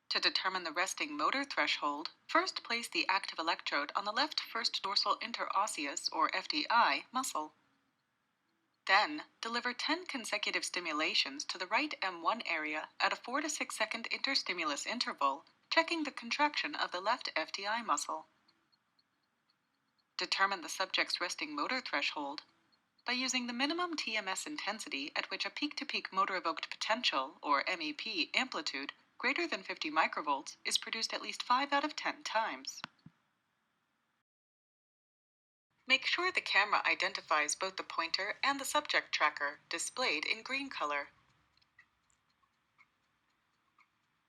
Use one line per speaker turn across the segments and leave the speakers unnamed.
To determine the resting motor threshold, first place the active electrode on the left first dorsal interosseous, or FDI, muscle. Then, deliver 10 consecutive stimulations to the right M1 area at a 4 to 6 second interstimulus interval, checking the contraction of the left FDI muscle. Determine the subject's resting motor threshold by using the minimum TMS intensity at which a peak-to-peak motor-evoked potential, or MEP, amplitude greater than 50 microvolts is produced at least 5 out of 10 times. Make sure the camera identifies both the pointer and the subject tracker, displayed in green color.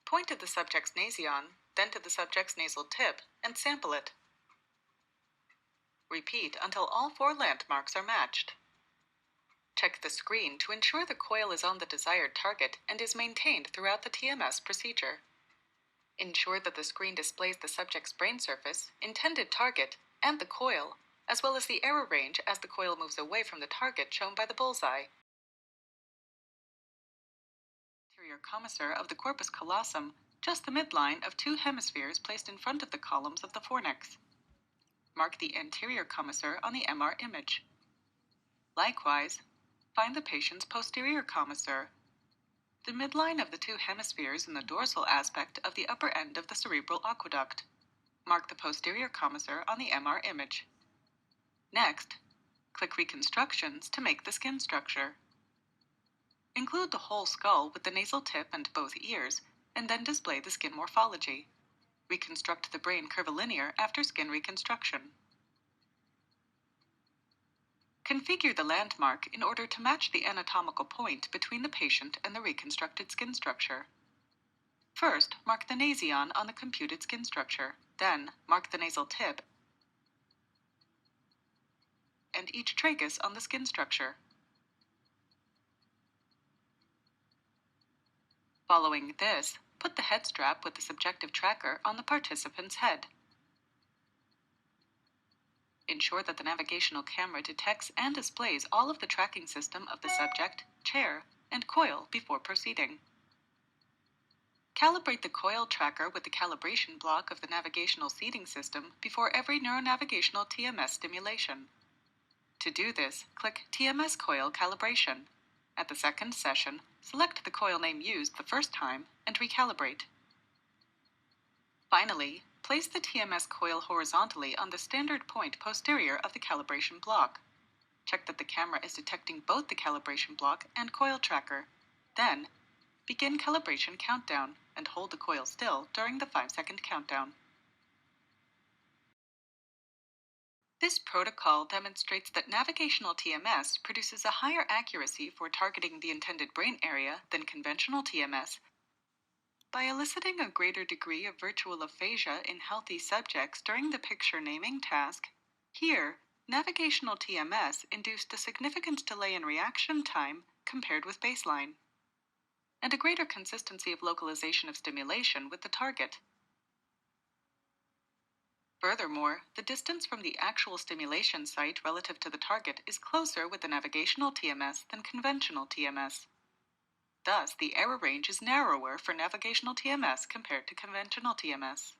Point to the subject's nasion, then to the subject's nasal tip, and sample it. Repeat until all 4 landmarks are matched. Check the screen to ensure the coil is on the desired target and is maintained throughout the TMS procedure. Ensure that the screen displays the subject's brain surface, intended target, and the coil, as well as the error range as the coil moves away from the target shown by the bullseye. Anterior commissure of the corpus callosum, just the midline of 2 hemispheres placed in front of the columns of the fornix. Mark the anterior commissure on the MR image. Likewise, find the patient's posterior commissure, the midline of the 2 hemispheres in the dorsal aspect of the upper end of the cerebral aqueduct. Mark the posterior commissure on the MR image. Next, click Reconstructions to make the skin structure. Include the whole skull with the nasal tip and both ears, and then display the skin morphology. Reconstruct the brain curvilinear after skin reconstruction. Configure the landmark in order to match the anatomical point between the patient and the reconstructed skin structure. First, mark the nasion on the computed skin structure. Then, mark the nasal tip and each tragus on the skin structure. Following this, put the head strap with the subjective tracker on the participant's head. Ensure that the navigational camera detects and displays all of the tracking system of the subject, chair, and coil before proceeding. Calibrate the coil tracker with the calibration block of the navigational seating system before every neuronavigational TMS stimulation. To do this, click TMS Coil Calibration. At the second session, select the coil name used the first time and recalibrate. Finally, place the TMS coil horizontally on the standard point posterior of the calibration block. Check that the camera is detecting both the calibration block and coil tracker. Then, begin calibration countdown and hold the coil still during the 5-second countdown. This protocol demonstrates that navigational TMS produces a higher accuracy for targeting the intended brain area than conventional TMS by eliciting a greater degree of virtual aphasia in healthy subjects during the picture naming task. Here, navigational TMS induced a significant delay in reaction time compared with baseline, and a greater consistency of localization of stimulation with the target. Furthermore, the distance from the actual stimulation site relative to the target is closer with the navigational TMS than conventional TMS. Thus, the error range is narrower for navigational TMS compared to conventional TMS.